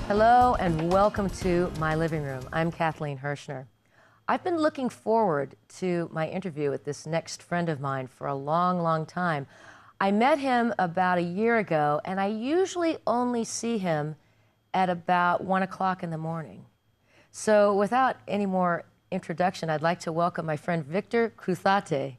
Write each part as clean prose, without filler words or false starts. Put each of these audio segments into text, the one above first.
Hello and welcome to my living room. I'm Kathleen Hershner. I've been looking forward to my interview with this next friend of mine for a long, long time. I met him about a year ago, and I usually only see him at about 1 o'clock in the morning. So without any more introduction, I'd like to welcome my friend Victor Cruzate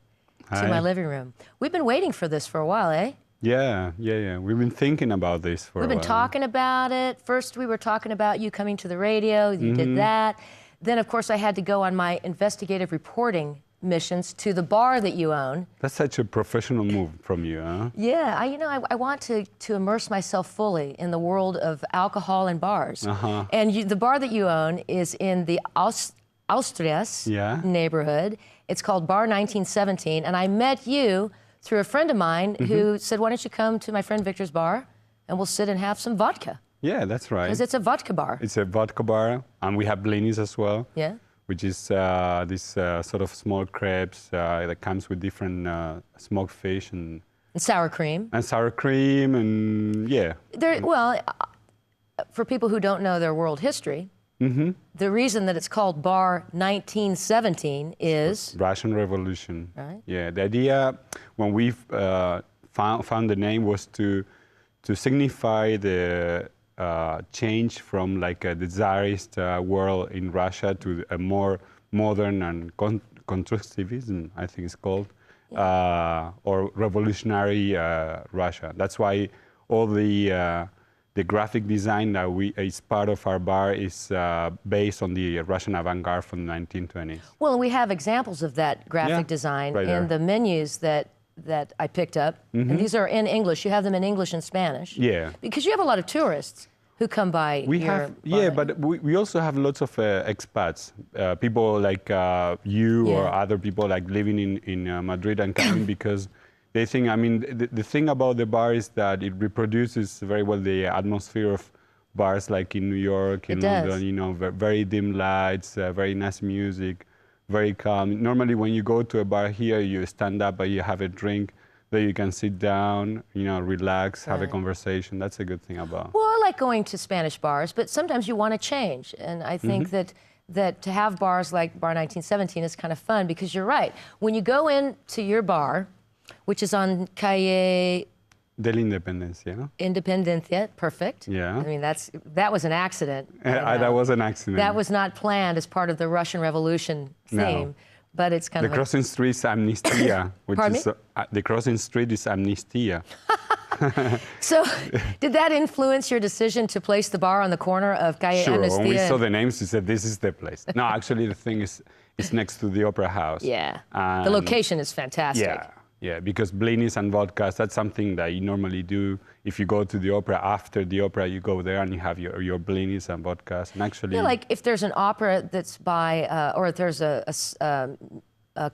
to my living room. We've been waiting for this for a while, eh? Yeah. We've been thinking about this for a while. We've been talking about it. First, we were talking about you coming to the radio. You did that. Then, of course, I had to go on my investigative reporting missions to the bar that you own. That's such a professional move from you, huh? Yeah, I want to immerse myself fully in the world of alcohol and bars. And the bar that you own is in the Austrias neighborhood. It's called Bar 1917, and I met you through a friend of mine who said, why don't you come to my friend Victor's bar and we'll sit and have some vodka. Yeah, that's right. Because it's a vodka bar. It's a vodka bar, and we have blinis as well. Yeah. Which is this sort of small crepes that comes with different smoked fish and sour cream. And sour cream, and yeah. Well, for people who don't know their world history, the reason that it's called Bar 1917 is Russian Revolution. Right. Yeah, the idea when we found the name was to signify the change from like the Tsarist world in Russia to a more modern and constructivism, I think it's called, or revolutionary Russia. That's why all the graphic design that is part of our bar is based on the Russian avant-garde from the 1920s. Well, we have examples of that graphic design in the menus that I picked up. And these are in English. You have them in English and Spanish. Yeah. Because you have a lot of tourists who come by your bar. But we also have lots of expats, people like you or other people like living in Madrid and coming because they think, I mean, the thing about the bar is that it reproduces very well the atmosphere of bars like in New York, in London, you know, very dim lights, very nice music, very calm. Normally when you go to a bar here, you stand up and you have a drink, then you can sit down, you know, relax, have a conversation. That's a good thing about. Well, I like going to Spanish bars, but sometimes you want to change. And I think that to have bars like Bar 1917 is kind of fun because you're right. When you go into your bar, which is on Calle de la Independencia. Independencia, perfect. Yeah. I mean, that was an accident. That was an accident. That was not planned as part of the Russian Revolution theme, but it's kind of the crossing street is Amnistia, which is the crossing street is Amnistia. So, did that influence your decision to place the bar on the corner of Calle Amnistia? Sure. When we saw the names, we said this is the place. No, actually, the thing is, it's next to the Opera House. Yeah. The location is fantastic. Yeah, because blinis and vodkas, that's something that you normally do. If you go to the opera, after the opera, you go there and you have your blinis and vodkas. And actually... Yeah, like if there's an opera that's by, or if there's a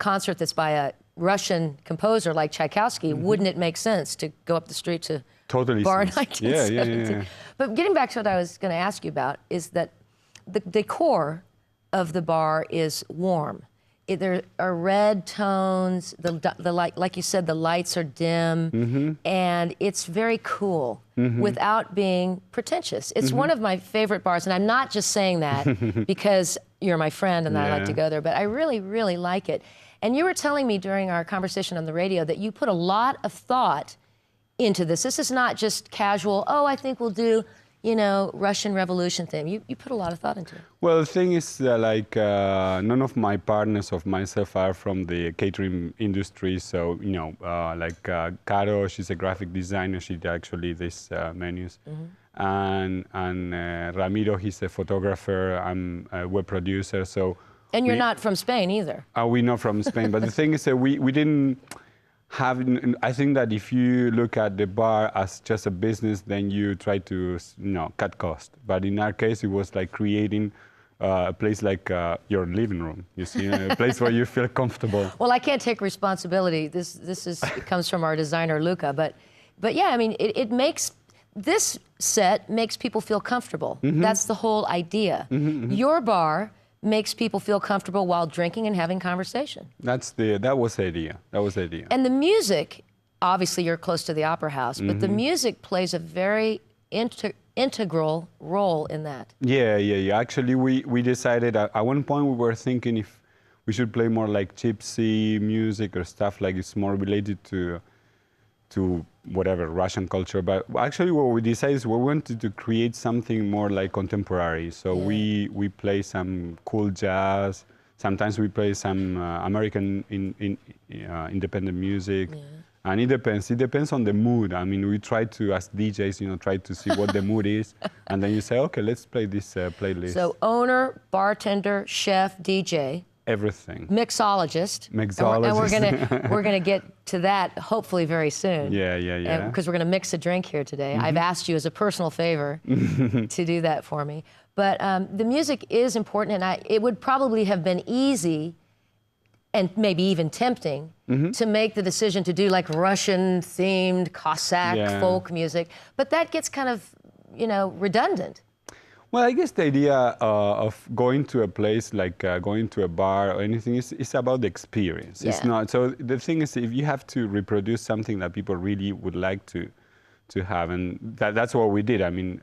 concert that's by a Russian composer like Tchaikovsky, wouldn't it make sense to go up the street to Bar 1917? Yeah. But getting back to what I was going to ask you about is that the decor of the bar is warm. There are red tones, the light, like you said, the lights are dim, and it's very cool without being pretentious. It's one of my favorite bars, and I'm not just saying that because you're my friend and I like to go there, but I really, really like it. And you were telling me during our conversation on the radio that you put a lot of thought into this. This is not just casual, oh, I think we'll do, you know, Russian Revolution thing. You put a lot of thought into it. Well, the thing is like none of my partners of myself are from the catering industry. So, you know, like Caro, she's a graphic designer. She did actually these menus. And Ramiro, he's a photographer. I'm a web producer. So. And you're not from Spain either. We're not from Spain. But the thing is that we didn't I think that if you look at the bar as just a business, then you try to, cut cost. But in our case, it was like creating a place like your living room, you see, a place where you feel comfortable. Well, I can't take responsibility. It comes from our designer, Luca. But yeah, I mean, this set makes people feel comfortable. That's the whole idea. Your bar makes people feel comfortable while drinking and having conversation. That was the idea. And the music, obviously you're close to the Opera House, but the music plays a very integral role in that. Yeah. Actually, we decided at one point we were thinking if we should play more like gypsy music or stuff like it's more related to whatever Russian culture. But actually, what we decided is we wanted to create something more like contemporary. So we play some cool jazz. Sometimes we play some American independent music. Yeah. And it depends. It depends on the mood. I mean, we try to, as DJs, try to see what the mood is, and then you say, okay, let's play this playlist. So owner, bartender, chef, DJ. Everything. Mixologist. And we're gonna get to that hopefully very soon. Yeah. Because we're gonna mix a drink here today. I've asked you as a personal favor to do that for me. But the music is important, and it would probably have been easy and maybe even tempting to make the decision to do like Russian-themed Cossack folk music. But that gets kind of, redundant. Well, I guess the idea of going to a place like going to a bar or anything is about the experience. It's not. So the thing is, if you have to reproduce something that people really would like to have, and that's what we did. I mean,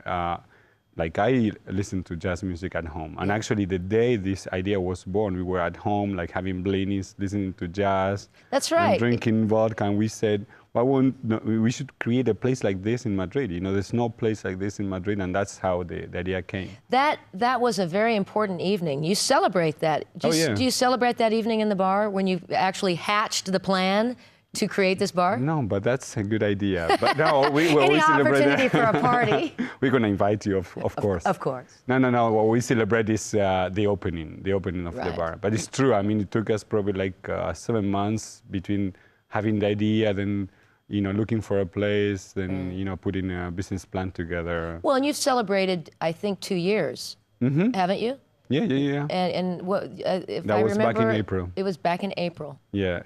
like I listened to jazz music at home, and actually the day this idea was born, we were at home, like having blinis, listening to jazz. That's right. And drinking vodka, and we said, we should create a place like this in Madrid. There's no place like this in Madrid, and that's how the idea came. That was a very important evening. You celebrate that. Do you celebrate that evening in the bar when you actually hatched the plan to create this bar? No, but that's a good idea. But no, we Any celebrate opportunity for a party. We're going to invite you, of course. Of course. No. What we celebrate is the opening of the bar. But it's true. I mean, it took us probably like 7 months between having the idea, then looking for a place, then putting a business plan together. Well, and you've celebrated, I think, 2 years, haven't you? Yeah. And what if that I was remember, back in April. It was back in April. Yeah.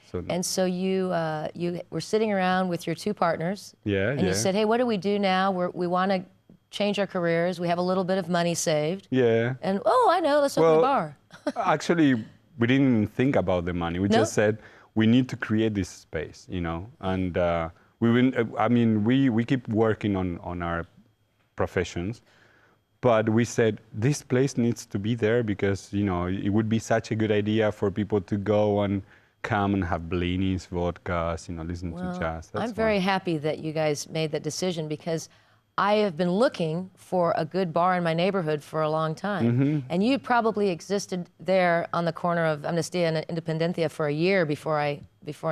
So you were sitting around with your two partners. Yeah. And you said, hey, what do we do now? We want to change our careers. We have a little bit of money saved. Yeah. And I know, let's open a bar. Actually, we didn't think about the money. We just said we need to create this space, and we keep working on our professions. But we said, this place needs to be there because, it would be such a good idea for people to go and come and have blinis, vodkas, listen to jazz. That's I'm very happy that you guys made that decision because I have been looking for a good bar in my neighborhood for a long time. And you probably existed there on the corner of Amnistía and Independencia for a year before I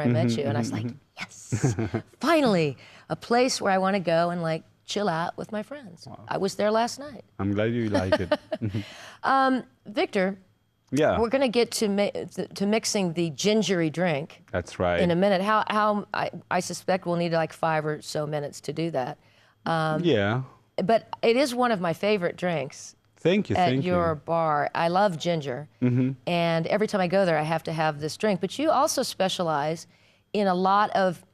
met you. And I was like, yes, finally, a place where I want to go and like, chill out with my friends. Wow. I was there last night. I'm glad you like it. Victor, we're going to get to mixing the gingery drink. That's right. In a minute. How I suspect we'll need like 5 or so minutes to do that. But it is one of my favorite drinks. Thank you. At your bar. I love ginger. And every time I go there, I have to have this drink. But you also specialize in a lot of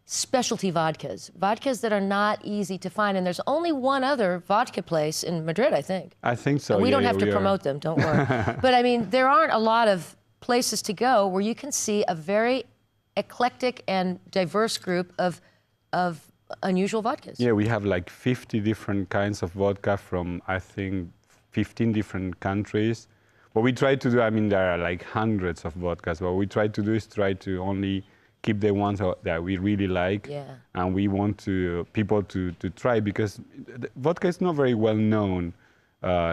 specialty vodkas that are not easy to find. And there's only one other vodka place in Madrid, I think. I think so. And we don't have to promote them, don't worry. But I mean, there aren't a lot of places to go where you can see a very eclectic and diverse group of unusual vodkas. Yeah, we have like 50 different kinds of vodka from, I think, 15 different countries. What we try to do, I mean, there are like hundreds of vodkas. What we try to do is try to only keep the ones that we really like, and we want people to try because vodka is not very well known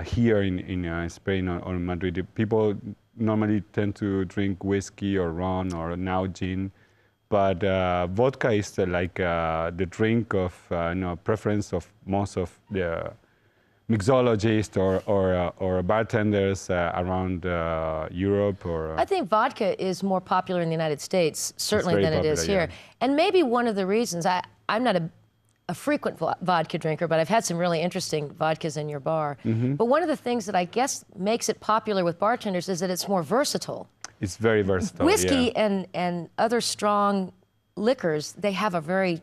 here in Spain or Madrid. People normally tend to drink whiskey or rum or now gin, but vodka is like the drink of preference of most of the mixologists or bartenders around Europe. I think vodka is more popular in the United States, certainly, than it is here. And maybe one of the reasons, I'm not a frequent vodka drinker, but I've had some really interesting vodkas in your bar. But one of the things that I guess makes it popular with bartenders is that it's more versatile. It's very versatile. Whiskey and other strong liquors, they have a very,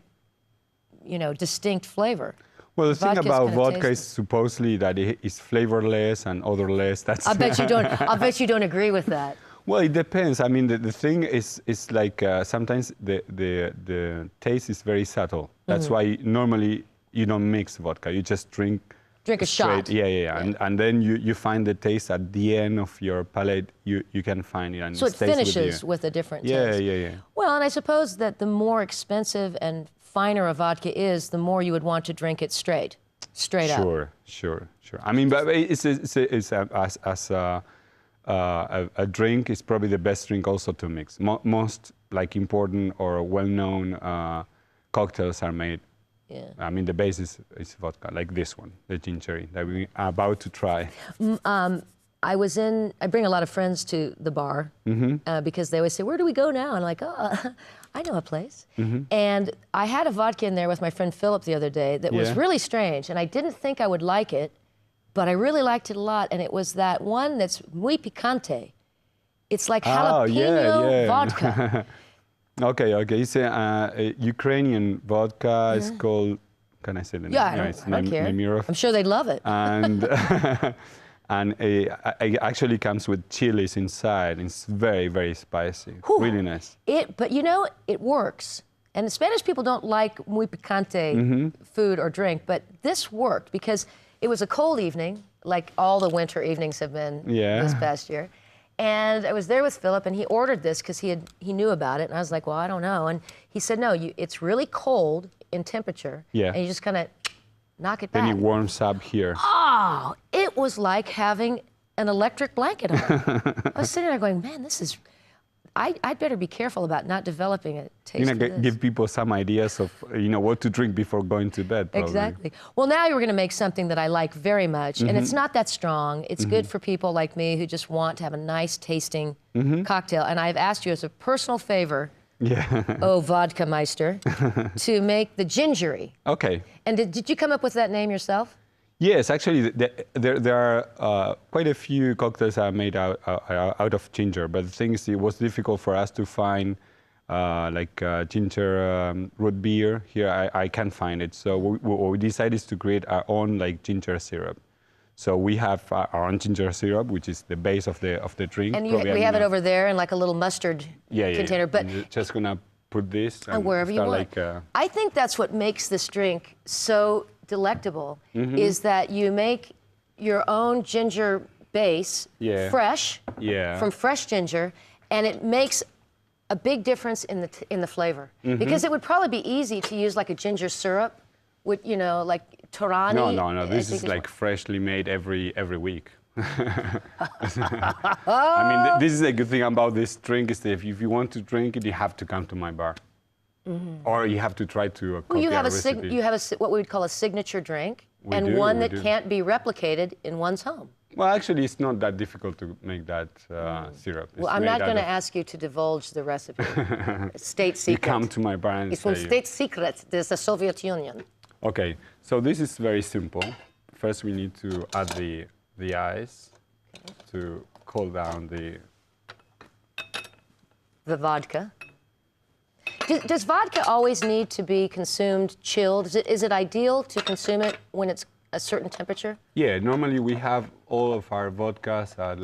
distinct flavor. Well, the thing about vodka is supposedly that it is flavorless and odorless. I'll bet you don't. I'll bet you don't agree with that. Well, it depends. I mean, the thing is like sometimes the taste is very subtle. That's why normally you don't mix vodka. You just drink a straight. shot. Yeah. And then you find the taste at the end of your palate. You can find it, and So it stays finishes with with a different you. taste. Yeah. Well, and I suppose that the more expensive and finer a vodka is, the more you would want to drink it straight up. Sure. I mean, but it's as a drink, it's probably the best drink also to mix. Most like important or well-known cocktails are made. Yeah. I mean, the base is vodka, like this one, the gingery that we are about to try. I bring a lot of friends to the bar because they always say, where do we go now? And I'm like, oh, I know a place. And I had a vodka in there with my friend Philip the other day that was really strange, and I didn't think I would like it, but I really liked it a lot, and it was that one that's muy picante. It's like jalapeno vodka. Okay. It's a Ukrainian vodka. It's called, can I say the name? Yeah, I don't care. Nemirov. I'm sure they'd love it. And and it actually comes with chilies inside. It's very, very spicy. Whew. Really nice. But you know, it works. And Spanish people don't like muy picante food or drink, but this worked because it was a cold evening, like all the winter evenings have been this past year. And I was there with Philip, and he ordered this because he knew about it. And I was like, well, I don't know. And he said, no, it's really cold in temperature. Yeah. And you just kind of knock it back. Then it warms up here. Oh, it was like having an electric blanket on. I was sitting there going, man, this is... I'd better be careful about not developing a taste for this. Give people some ideas of what to drink before going to bed. Probably. Exactly. Well, now you're going to make something that I like very much, and it's not that strong. It's good for people like me who just want to have a nice tasting cocktail. And I've asked you as a personal favor, oh vodka meister, to make the gingery. Okay. And did you come up with that name yourself? Yes, actually, there are quite a few cocktails that are made out of ginger, but the thing is, it was difficult for us to find ginger root beer. Here, I can't find it, so what we decided is to create our own ginger syrup. So we have our own ginger syrup, which is the base of the drink. And we have it over there in like a little mustard container. But I'm just gonna put this and wherever you want. I think that's what makes this drink so delectable, is that you make your own ginger base fresh from fresh ginger, and it makes a big difference in the flavor. Because it would probably be easy to use like a ginger syrup with like Torani. No. This is like freshly made every week. I mean, this is a good thing about this drink is that if you want to drink it, you have to come to my bar. Or you have to try to copy you have a recipe. You have what we would call a signature drink, one that can't be replicated in one's home. Well, actually, it's not that difficult to make that syrup. Well, I'm not going to ask you to divulge the recipe. State secret. You come to my bar and it's from State Secret. There's the Soviet Union. Okay, so this is very simple. First, we need to add the ice to cool down the vodka. Does vodka always need to be consumed chilled? Is it ideal to consume it when it's a certain temperature? Yeah, normally we have all of our vodkas at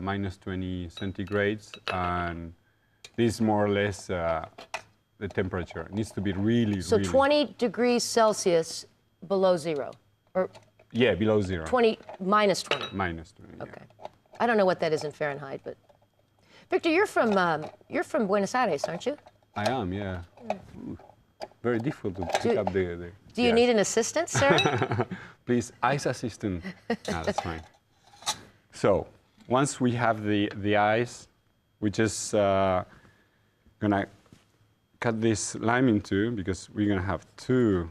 minus 20 centigrades, and this is more or less the temperature. It needs to be really, so 20 degrees Celsius below zero? Yeah, below zero. Minus 20? Minus 20, okay. I don't know what that is in Fahrenheit, but... Victor, you're from Buenos Aires, aren't you? I am, yeah. Ooh, very difficult to pick up the Do you need an assistant, sir? Please, ice assistant. No, that's fine. So, once we have the ice, we just gonna cut this lime in two because we're gonna have two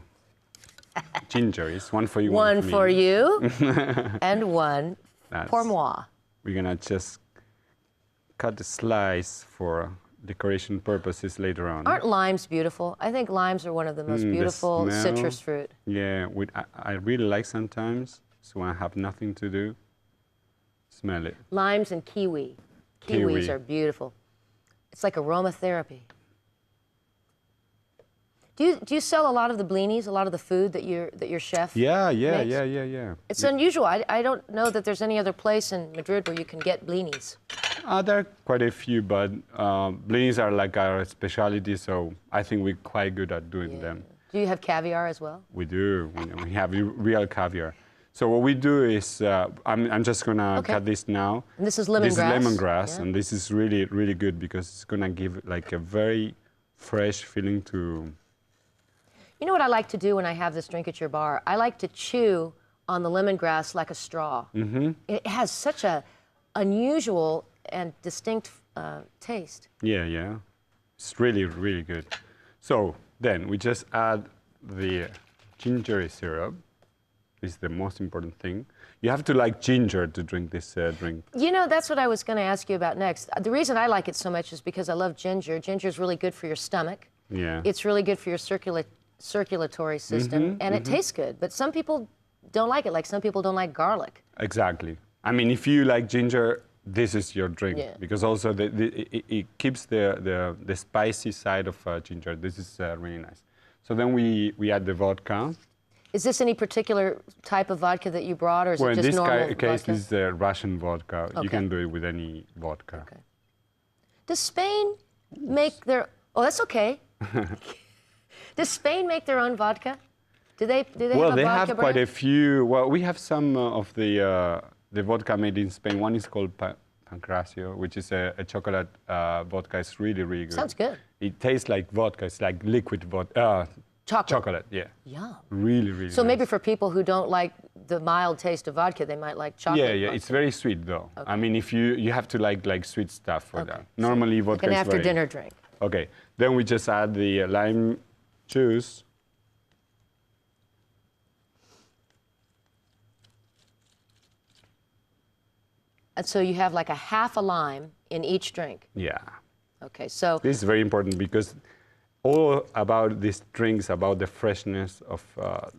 gingeries, one for you, one for you, and one pour moi. We're gonna just cut the slice for decoration purposes later on. Aren't limes beautiful? I think limes are one of the most beautiful citrus fruit. Yeah, I really like sometimes, so when I have nothing to do, smell it. Limes and kiwi. Kiwis are beautiful. It's like aromatherapy. Do you sell a lot of the blinis, a lot of the food that your chef makes? It's unusual. I don't know that there's any other place in Madrid where you can get blinis. There are quite a few, but blinis are like our specialty, so I think we're quite good at doing them. Do you have caviar as well? We do. We have real caviar. So what we do is, I'm just gonna cut this now. And this is lemongrass. This is lemongrass, and this is really, really good because it's gonna give like a very fresh feeling to. You know what I like to do when I have this drink at your bar? I like to chew on the lemongrass like a straw. Mm-hmm. It has such a unusual and distinct taste. Yeah, yeah. It's really, really good. So then we just add the ginger syrup. This is the most important thing. You have to like ginger to drink this drink. You know, that's what I was going to ask you about next. The reason I like it so much is because I love ginger. Ginger is really good for your stomach. Yeah. It's really good for your circulatory system, and it tastes good. But some people don't like it, like some people don't like garlic. Exactly. I mean, if you like ginger, this is your drink, because also it keeps the spicy side of ginger. This is really nice. So then we add the vodka. Is this any particular type of vodka that you brought, or is it just normal vodka? Well, in this case, this is the Russian vodka. Okay. You can do it with any vodka. Okay. Does Spain make their... Oh, that's okay. Does Spain make their own vodka? Do they have a vodka Well, they have brand? quite a few. Well, we have some of the vodka made in Spain. One is called Pancracio, which is a chocolate vodka. It's really, really good. Sounds good. It tastes like vodka. It's like liquid vodka. Chocolate, yeah. Yum. Really, really So nice. maybe for people who don't like the mild taste of vodka, they might like chocolate. Yeah, yeah. vodka. It's very sweet, though. Okay. I mean, if you have to like sweet stuff for that. Normally, vodka like an is after very... dinner drink. Okay. Then we just add the lime juice. And so you have like a half a lime in each drink. Yeah. Okay, so This is very important because all about these drinks, about the freshness of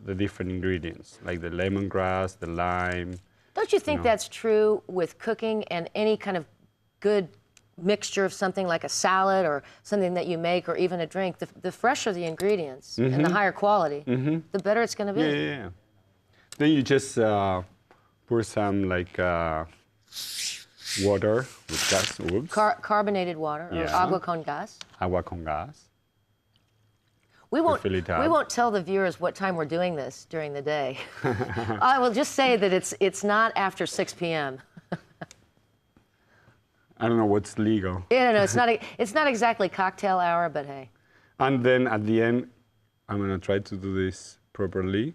the different ingredients, like the lemongrass, the lime. don't you think that's true with cooking and any kind of good mixture of something like a salad or something that you make or even a drink? The fresher the ingredients and the higher quality, the better it's going to be. Yeah, yeah, yeah. Then you just pour some like water with gas. Oops. Carbonated water or agua con gas. Agua con gas. We fill it up. won't tell the viewers what time we're doing this during the day. I will just say that it's not after 6 p.m. I don't know what's legal. Yeah, no, it's not exactly cocktail hour, but hey. And then at the end, I'm gonna try to do this properly.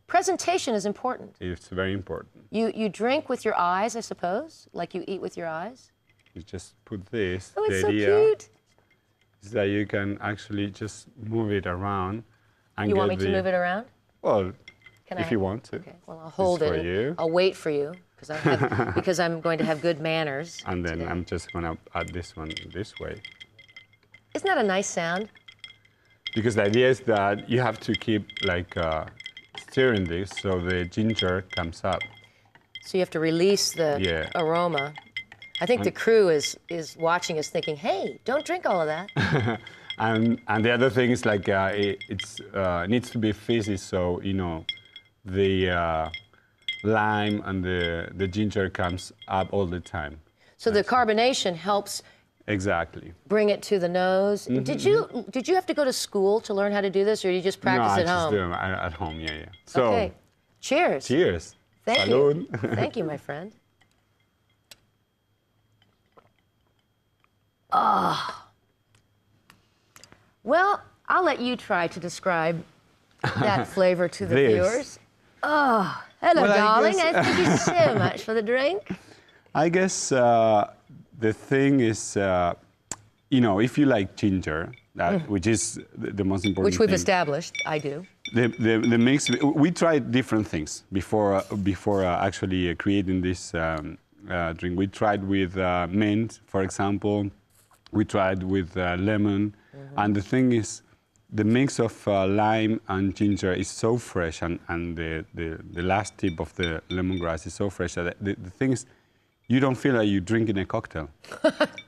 Presentation is important. It's very important. You drink with your eyes, I suppose, like you eat with your eyes. You just put this. Oh, it's the so idea cute. is that you can actually just move it around. And You get want me to move it around? Well, Can if I? you want to. Okay. Well, I'll hold This it. is for you. I'll wait for you because I'm going to have good manners. And then today. I'm just gonna add this one this way. Isn't that a nice sound? Because the idea is that you have to keep like stirring this so the ginger comes up. So you have to release the aroma. I think the crew is watching us thinking, hey, don't drink all of that. And the other thing is like it needs to be fizzy, so you know the lime and the ginger comes up all the time. So the carbonation helps Exactly. bring it to the nose. Did you have to go to school to learn how to do this, or did you just practice at home? No, I just do it at home. Yeah, yeah. So Okay. Cheers. cheers. Thank Salud. you. Thank you, my friend. Oh. Well, I'll let you try to describe that flavor to the This. viewers. Oh, hello, Well, I darling. guess- Thank you so much for the drink. I guess the thing is, you know, if you like ginger, which is the most important Which we've thing. established, I do. The mix. We tried different things before actually creating this drink. We tried with mint, for example. We tried with lemon, and the thing is, the mix of lime and ginger is so fresh, and the last tip of the lemongrass is so fresh that the thing is, you don't feel like you're drinking a cocktail.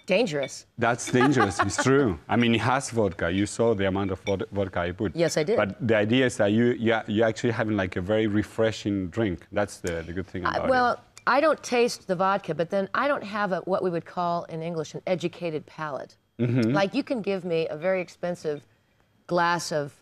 Dangerous. That's dangerous. It's true. I mean, it has vodka. You saw the amount of vodka I put. Yes, I did. But the idea is that you're actually having like a very refreshing drink. That's the good thing about it. Well, I don't taste the vodka, but then I don't have what we would call in English an educated palate. Like you can give me a very expensive glass of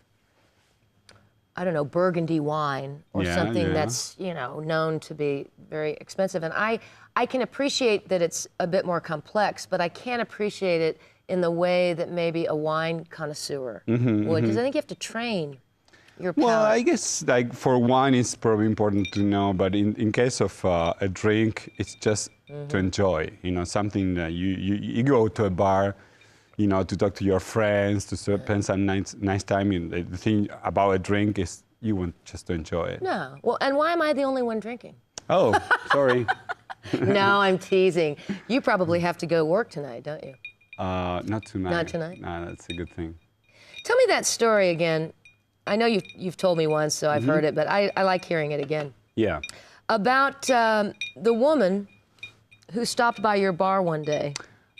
I don't know, Burgundy wine or Yeah, something yeah. that's, you know, known to be very expensive. And I can appreciate that it's a bit more complex, but I can't appreciate it in the way that maybe a wine connoisseur would, because I think you have to train your palate. Well, I guess like for wine, it's probably important to know, but in case of a drink, it's just to enjoy. You know, something that you go to a bar, you know, to talk to your friends, to spend some nice time. And the thing about a drink is you want just to enjoy it. No. Well, and why am I the only one drinking? Oh, sorry. No, I'm teasing. You probably have to go work tonight, don't you? Not tonight. Not tonight? No, that's a good thing. Tell me that story again. I know you've told me once, so I've heard it, but I like hearing it again. Yeah. About the woman who stopped by your bar one day.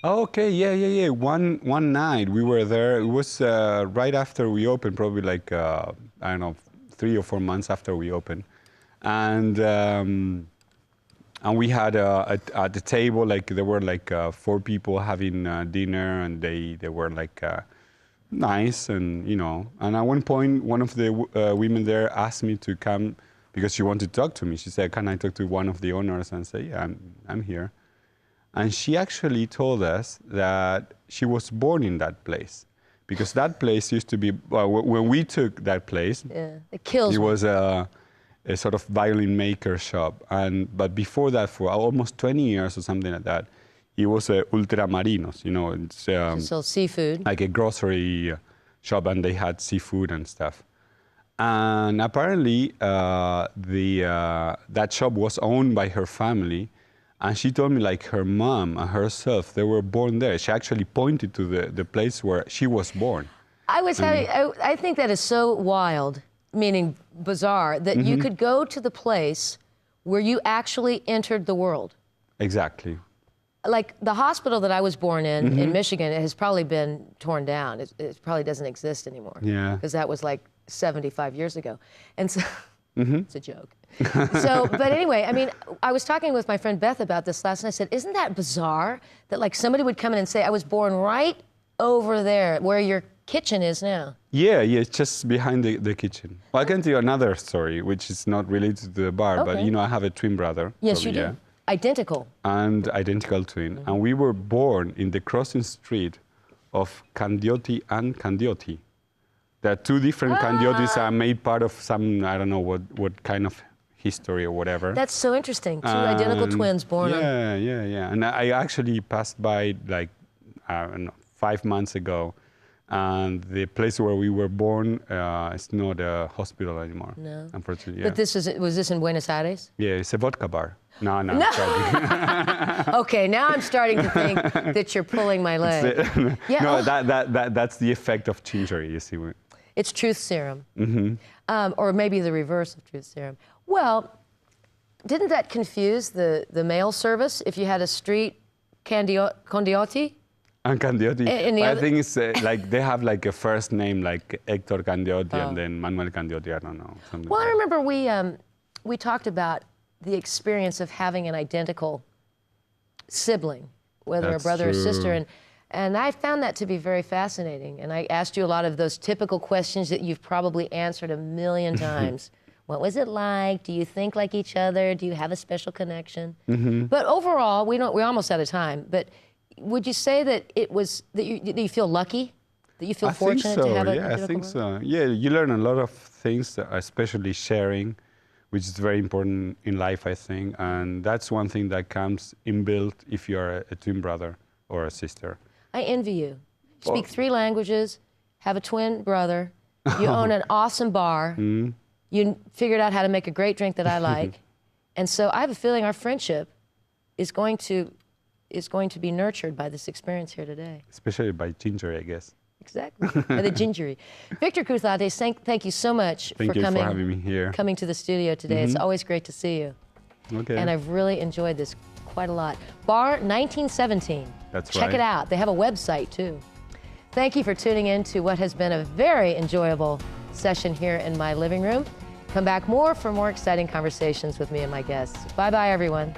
Oh, okay, yeah. One night we were there. It was right after we opened, probably like, I don't know, 3 or 4 months after we opened. And we had at the table, like there were like 4 people having dinner, and they were like nice, and you know. And at one point, one of the women there asked me to come because she wanted to talk to me. She said, "Can I talk to one of the owners?" And I said, "Yeah, I'm here." And she actually told us that she was born in that place, because that place used to be, well, when we took that place, Yeah, it kills it me. was a sort of violin maker shop. But before that, for almost 20 years or something like that, it was Ultramarinos, you know, it's So seafood. like a grocery shop, and they had seafood and stuff. And apparently, that shop was owned by her family. And she told me, like, her mom and herself, they were born there. She actually pointed to the place where she was born. I think that is so wild, meaning bizarre, that you could go to the place where you actually entered the world. Exactly. Like the hospital that I was born in Michigan, it has probably been torn down. It probably doesn't exist anymore. Yeah. Because that was like 75 years ago. And so, it's a joke. So, but anyway, I mean, I was talking with my friend Beth about this last night. I said, isn't that bizarre that like somebody would come in and say, I was born right over there where your kitchen is now? Yeah, it's just behind the kitchen. Well, I can tell you another story, which is not related to the bar, but Okay. you know, I have a twin brother. Yes, probably, you do. yeah, Identical. and identical twin. And we were born in the crossing street of Candioti and Candioti. There are 2 different Candiotis are made part of some, I don't know what kind of history or whatever. That's so interesting. 2 identical twins born on. Yeah. And I actually passed by like, I don't know, 5 months ago, and the place where we were born is not a hospital anymore. No. Unfortunately, yeah. But was this in Buenos Aires? Yeah, it's a vodka bar. No. Okay, now I'm starting to think that you're pulling my leg. Yeah, No, oh. that's the effect of gingery, you see. It's truth serum. Or maybe the reverse of truth serum. Well, didn't that confuse the mail service if you had a street Condiotti? And Candioti, And the I other- think it's like they have like a first name like Hector Candioti and then Manuel Candioti, I don't know. Something Well, I like remember we talked about the experience of having an identical sibling, whether That's a brother or sister, true. and I found that to be very fascinating. And I asked you a lot of those typical questions that you've probably answered a million times. What was it like? Do you think like each other? Do you have a special connection? But overall, we're almost out of time. But would you say that that you feel lucky, that you feel I think fortunate so, to have a yeah, I identical think brother? so. Yeah, you learn a lot of things, especially sharing, which is very important in life, I think. And that's one thing that comes inbuilt if you're a twin brother or a sister. I envy you. You speak 3 languages, have a twin brother, you own an awesome bar, you figured out how to make a great drink that I like, and so I have a feeling our friendship is going to be nurtured by this experience here today. Especially by gingery, I guess. Exactly, by the gingery. Victor Cruzate, thank you so much Thank you coming, for having me here. coming to the studio today. It's always great to see you. Okay. And I've really enjoyed this quite a lot. Bar 1917. That's Check right. it out. They have a website, too. Thank you for tuning in to what has been a very enjoyable session here in my living room. Come back for more exciting conversations with me and my guests. Bye-bye, everyone.